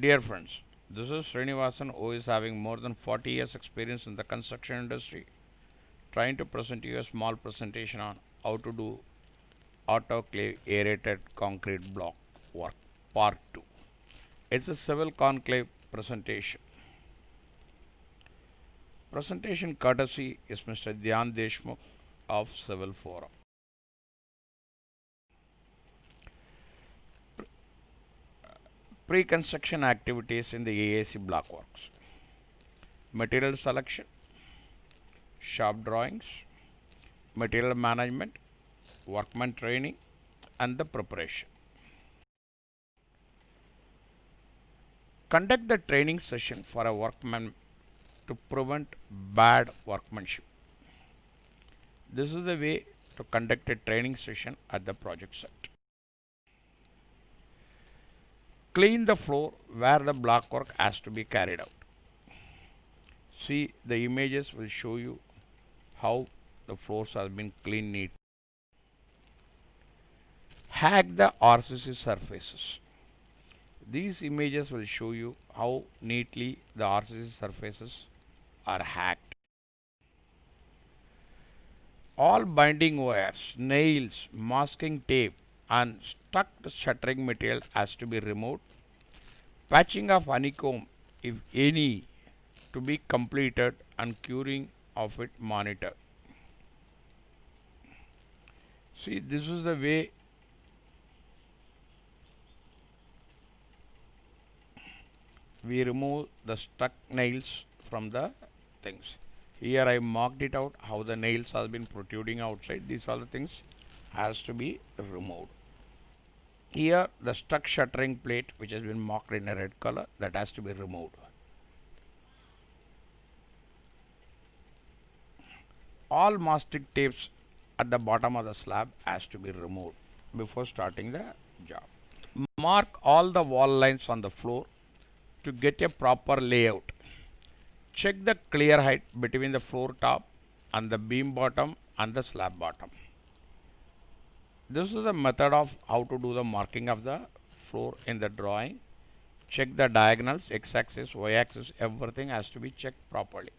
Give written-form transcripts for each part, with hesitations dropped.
Dear friends, this is Srinivasan who is having more than 40 years experience in the construction industry, trying to present you a small presentation on how to do autoclave aerated concrete block work part 2. It's a civil conclave presentation. Presentation courtesy is Mr. Dhyan Deshmukh of Civil Forum. Pre-construction activities in the AAC block works. Material selection, shop drawings, material management, workman training, and the preparation. Conduct the training session for a workman to prevent bad workmanship. This is the way to conduct a training session at the project site. Clean the floor where the block work has to be carried out. See, the images will show you how the floors have been cleaned neat. Hack the RCC surfaces. These images will show you how neatly the RCC surfaces are hacked. All binding wires, nails, masking tape and stuck shuttering material has to be removed. Patching of honeycomb, if any, to be completed and curing of it monitored. See, this is the way we remove the stuck nails from the things. Here I marked it out how the nails have been protruding outside. These are the things has to be removed. Here the stuck shuttering plate which has been marked in a red color, that has to be removed. All mastic tapes at the bottom of the slab has to be removed before starting the job. Mark all the wall lines on the floor to get a proper layout. Check the clear height between the floor top and the beam bottom and the slab bottom. This is the method of how to do the marking of the floor in the drawing. Check the diagonals, x-axis, y-axis, everything has to be checked properly.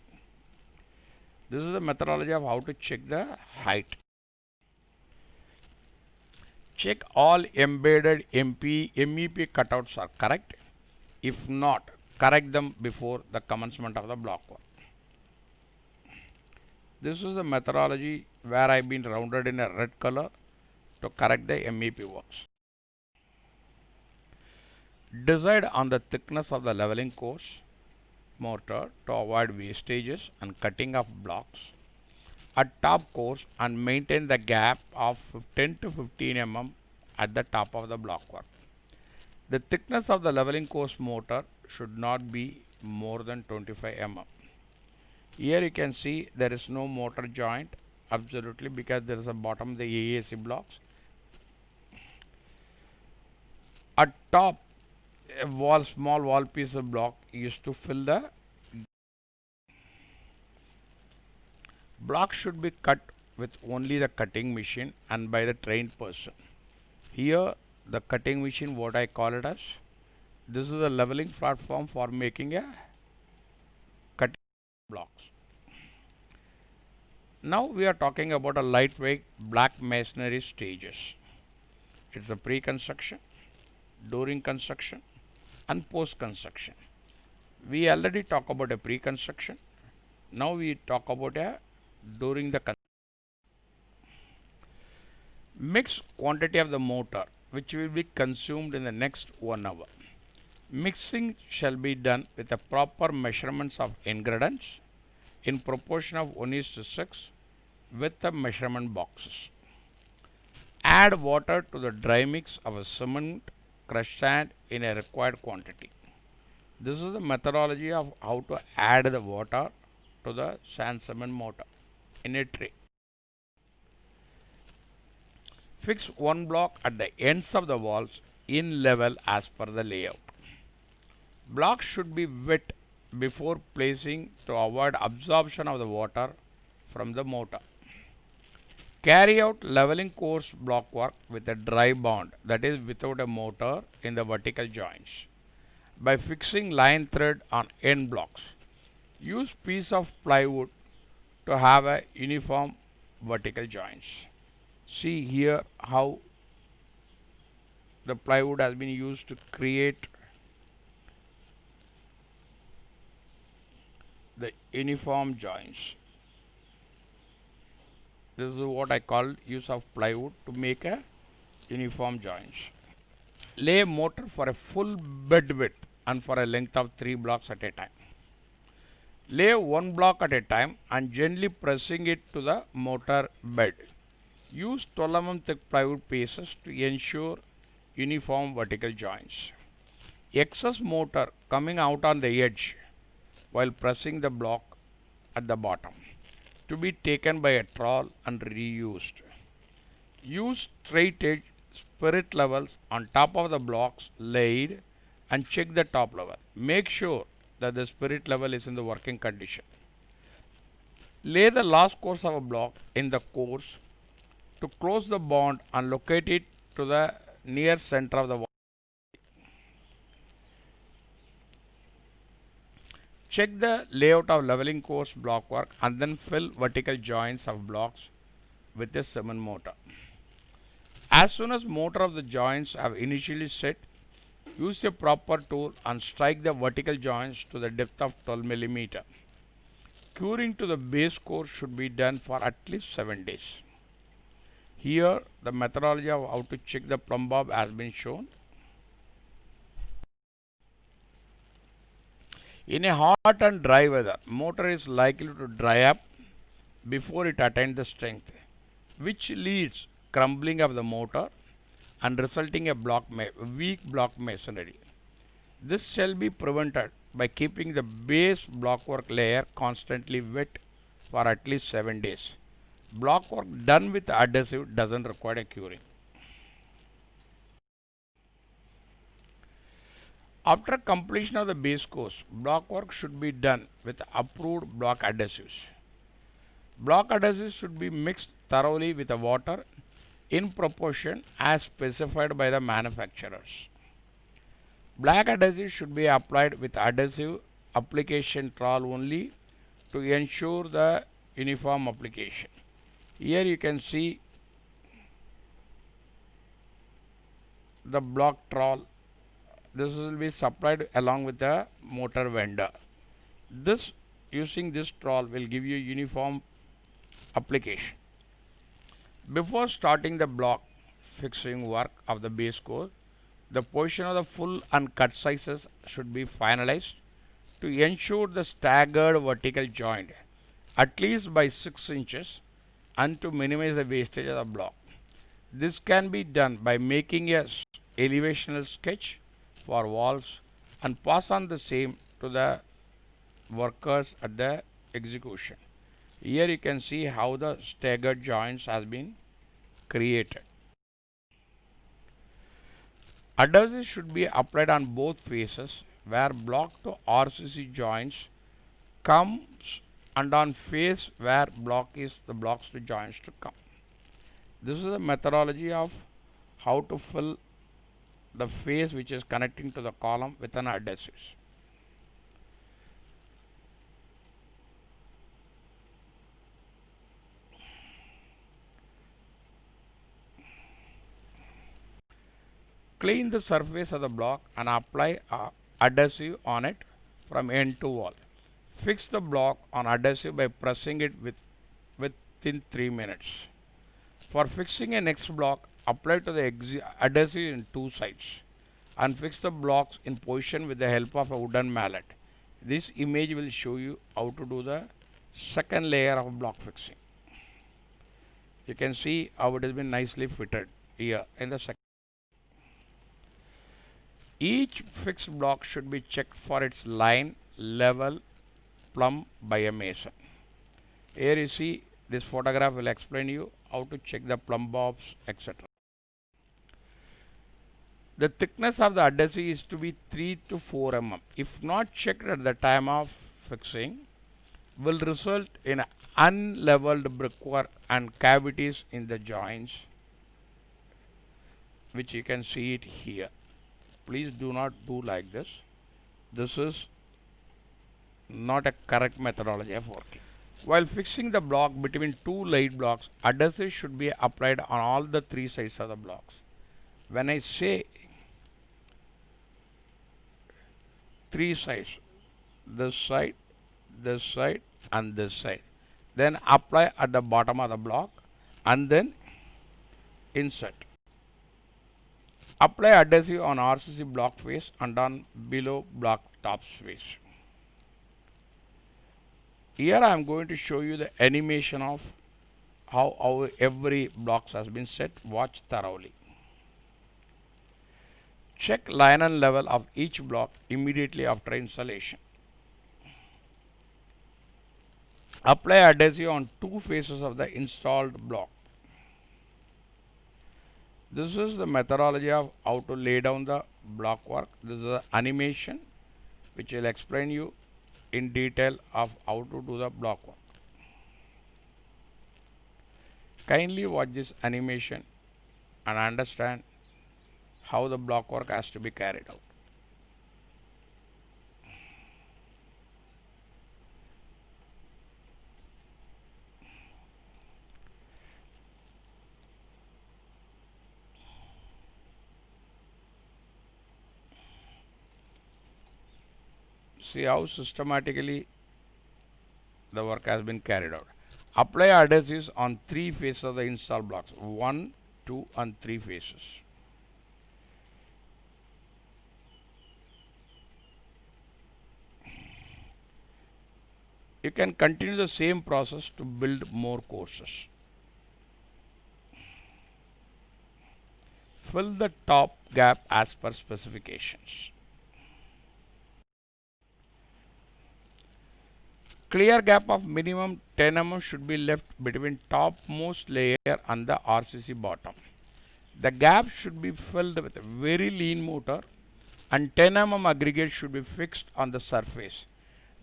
This is the methodology of how to check the height. Check all embedded MEP cutouts are correct. If not, correct them before the commencement of the block work. This is the methodology where I have been rounded in a red color to correct the MEP works. Decide on the thickness of the leveling course mortar to avoid wastages and cutting of blocks at top course and maintain the gap of 10 to 15 mm at the top of the block work. The thickness of the leveling course mortar should not be more than 25 mm. Here you can see there is no mortar joint absolutely because there is a bottom the AAC blocks. At top, a small wall piece of block used to fill the block should be cut with only the cutting machine and by the trained person. Here the cutting machine, what I call it as, this is a leveling platform for making a cutting blocks. Now we are talking about a lightweight black masonry stages. It's a pre-construction, during construction and post-construction. We already talk about a pre-construction. Now we talk about a during the construction. Mix quantity of the mortar which will be consumed in the next 1 hour. Mixing shall be done with the proper measurements of ingredients in proportion of 1:6 with the measurement boxes. Add water to the dry mix of a cement crushed sand in a required quantity. This is the methodology of how to add the water to the sand cement mortar in a tray. Fix one block at the ends of the walls in level as per the layout. Blocks should be wet before placing to avoid absorption of the water from the mortar. Carry out leveling course block work with a dry bond, that is without a mortar in the vertical joints. by fixing line thread on end blocks. Use piece of plywood to have a uniform vertical joints. See here how the plywood has been used to create the uniform joints. This is what I call use of plywood to make a uniform joints. Lay a motor for a full bed width and for a length of 3 blocks at a time. Lay one block at a time and gently pressing it to the motor bed. Use 12 mm thick plywood pieces to ensure uniform vertical joints. Excess motor coming out on the edge while pressing the block at the bottom to be taken by a trowel and reused. Use straight edge spirit levels on top of the blocks laid and check the top level. Make sure that the spirit level is in the working condition. Lay the last course of a block in the course to close the bond and locate it to the near center of the wall. Check the layout of leveling course block work and then fill vertical joints of blocks with a cement mortar. As soon as mortar of the joints have initially set, use a proper tool and strike the vertical joints to the depth of 12 mm. Curing to the base course should be done for at least 7 days. Here the methodology of how to check the plumb bob has been shown. In a hot and dry weather, motor is likely to dry up before it attains the strength, which leads crumbling of the motor and resulting a weak block masonry. This shall be prevented by keeping the base blockwork layer constantly wet for at least 7 days. Blockwork done with adhesive doesn't require a curing. After completion of the base course, block work should be done with approved block adhesives. Block adhesives should be mixed thoroughly with the water in proportion as specified by the manufacturers. Black adhesive should be applied with adhesive application trowel only to ensure the uniform application. Here you can see the block trowel. This will be supplied along with the motor vendor. Using this trowel will give you uniform application. Before starting the block fixing work of the base course, the position of the full and cut sizes should be finalized to ensure the staggered vertical joint at least by 6 inches and to minimize the wastage of the block. This can be done by making a elevational sketch for walls and pass on the same to the workers at the execution. Here you can see how the staggered joints has been created. Adhesive should be applied on both faces where block to RCC joints comes and on face where the blocks to joints to come. This is the methodology of how to fill the face which is connecting to the column with an adhesive. Clean the surface of the block and apply adhesive on it from end to wall. Fix the block on adhesive by pressing it within 3 minutes. For fixing a next block, apply to the adhesive in two sides and fix the blocks in position with the help of a wooden mallet. This image will show you how to do the second layer of block fixing. You can see how it has been nicely fitted here in the second. Each fixed block should be checked for its line, level, plumb by a mason. Here you see this photograph will explain you how to check the plumb bobs, etc. The thickness of the adhesive is to be 3 to 4 mm. If not checked at the time of fixing, will result in unleveled brickwork and cavities in the joints, which you can see it here. Please do not do like this. This is not a correct methodology of working. While fixing the block between two laid blocks, adhesive should be applied on all the three sides of the blocks. When I say three sides, this side, and this side, then apply at the bottom of the block and then insert. Apply adhesive on RCC block face and on below block top face. Here I am going to show you the animation of how every block has been set. Watch thoroughly. Check line and level of each block immediately after installation. Apply adhesive on two faces of the installed block. This is the methodology of how to lay down the block work. This is the animation which will explain you in detail of how to do the block work. Kindly watch this animation and understand how the block work has to be carried out. See how systematically the work has been carried out. Apply adhesives on three faces of the install blocks, 1, 2 and 3 faces. You can continue the same process to build more courses. Fill the top gap as per specifications. Clear gap of minimum 10 mm should be left between topmost layer and the RCC bottom. The gap should be filled with a very lean mortar and 10 mm aggregate should be fixed on the surface.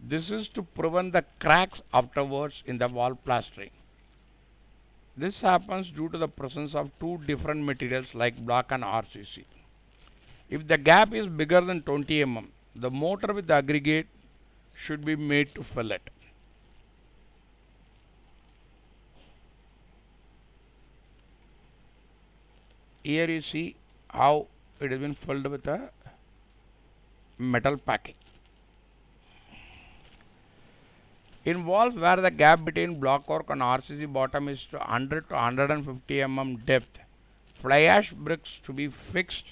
This is to prevent the cracks afterwards in the wall plastering. This happens due to the presence of two different materials like block and RCC. If the gap is bigger than 20 mm, the mortar with the aggregate should be made to fill it. Here you see how it has been filled with a metal packing. In walls where the gap between blockwork and RCC bottom is to 100 to 150 mm depth, fly ash bricks to be fixed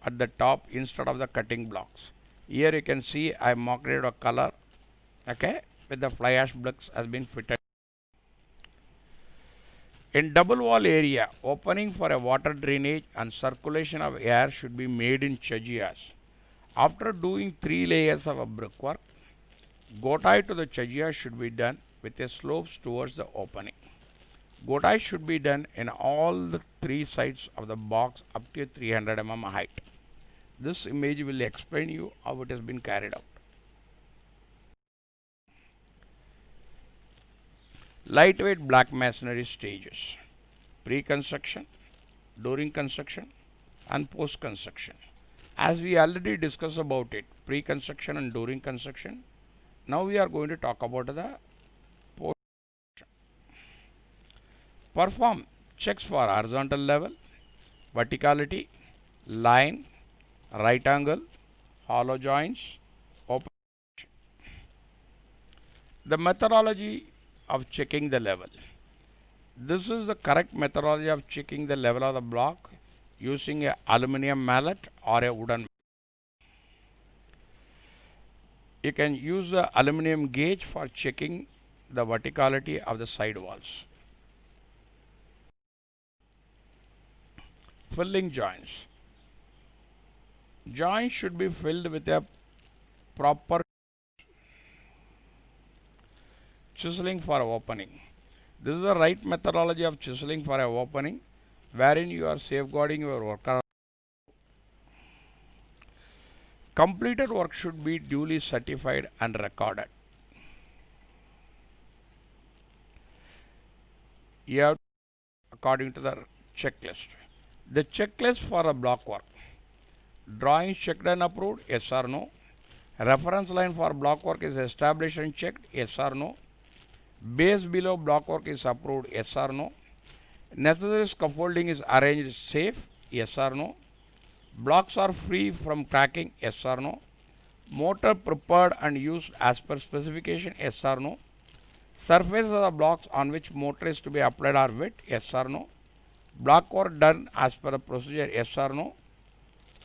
at the top instead of the cutting blocks. Here you can see I marked it a color, okay, with the fly ash bricks has been fitted. In double wall area, opening for a water drainage and circulation of air should be made in chajias. After doing 3 layers of a brickwork, gotai to the chajia should be done with a slopes towards the opening. Gotai should be done in all the 3 sides of the box up to 300 mm height. This image will explain you how it has been carried out. Lightweight block masonry stages: pre-construction, during construction and post-construction. As we already discussed about it, pre-construction and during construction, now we are going to talk about the post-construction. Perform checks for horizontal level, verticality, line, right angle, hollow joints, open. The methodology of checking the level. This is the correct methodology of checking the level of the block using a aluminum mallet or a wooden. You can use the aluminum gauge for checking the verticality of the side walls. Filling joints. Joints should be filled with a proper chiseling for opening. This is the right methodology of chiseling for a opening, wherein you are safeguarding your worker. Completed work should be duly certified and recorded. You have according to the checklist. The checklist for a block work: drawing checked and approved, yes or no. Reference line for block work is established and checked, yes or no. Base below block work is approved, yes or no. Necessary scaffolding is arranged safe, yes or no. Blocks are free from cracking, yes or no. Mortar prepared and used as per specification, yes or no. Surfaces of the blocks on which mortar is to be applied are wet, yes or no. Block work done as per the procedure, yes or no.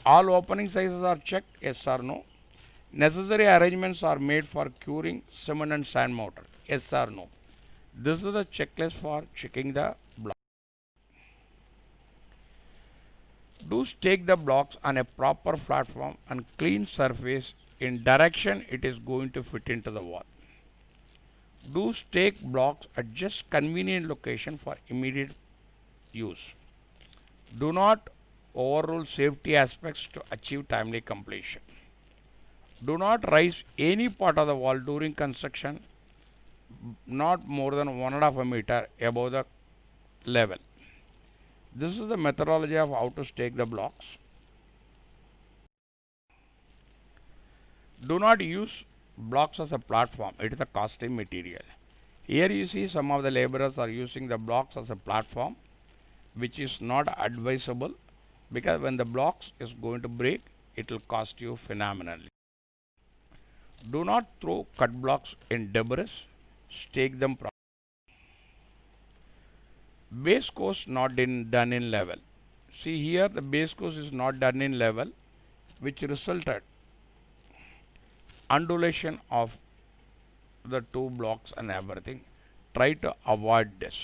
All opening sizes are checked, yes or no. Necessary arrangements are made for curing cement and sand mortar, yes or no. This is the checklist for checking the block. Do stake the blocks on a proper platform and clean surface in direction it is going to fit into the wall. Do stake blocks at just convenient location for immediate use. Do not overrule safety aspects to achieve timely completion. Do not raise any part of the wall during construction not more than 1.5 meter above the level. This is the methodology of how to stake the blocks. Do not use blocks as a platform, it is a costly material. Here you see some of the laborers are using the blocks as a platform, which is not advisable because when the blocks is going to break, it will cost you phenomenally. Do not throw cut blocks in debris, stake them properly. Base course not done in level. See here the base course is not done in level, which resulted undulation of the two blocks and everything. Try to avoid this.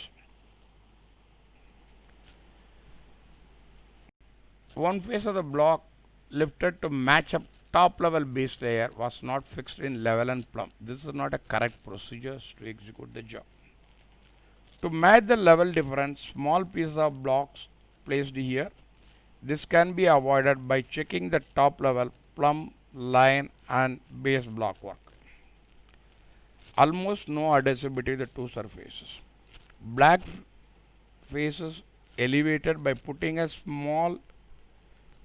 One face of the block lifted to match up top level base layer was not fixed in level and plumb. This is not a correct procedure to execute the job. To match the level difference, small pieces of blocks placed here. This can be avoided by checking the top level, plumb, line and base block work. Almost no adhesive between the two surfaces. Black faces elevated by putting a small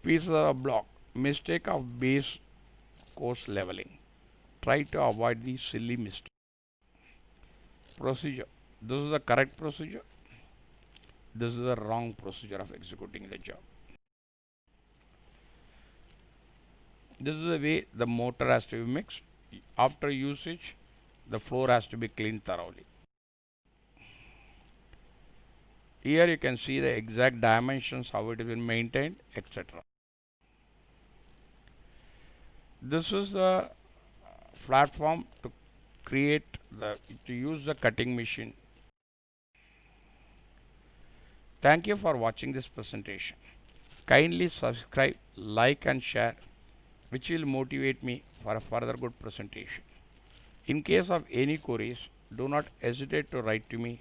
piece of block. Mistake of base course leveling. Try to avoid the silly mistake. Procedure. This is the correct procedure. This is the wrong procedure of executing the job. This is the way the mortar has to be mixed. After usage, the floor has to be cleaned thoroughly. Here you can see the exact dimensions, how it has been maintained, etc. This is the platform to use the cutting machine. Thank you for watching this presentation. Kindly subscribe, like and share, which will motivate me for a further good presentation. In case of any queries, do not hesitate to write to me.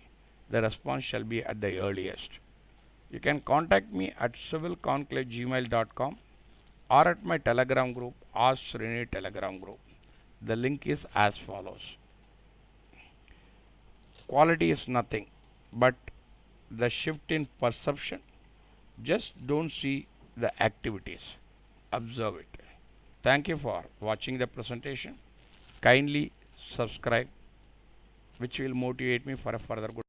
The response shall be at the earliest. You can contact me at civilconclave@gmail.com or at my Telegram group, Ask Srini Telegram group. The link is as follows. Quality is nothing but the shift in perception. Just don't see the activities. Observe it. Thank you for watching the presentation. Kindly subscribe, which will motivate me for a further good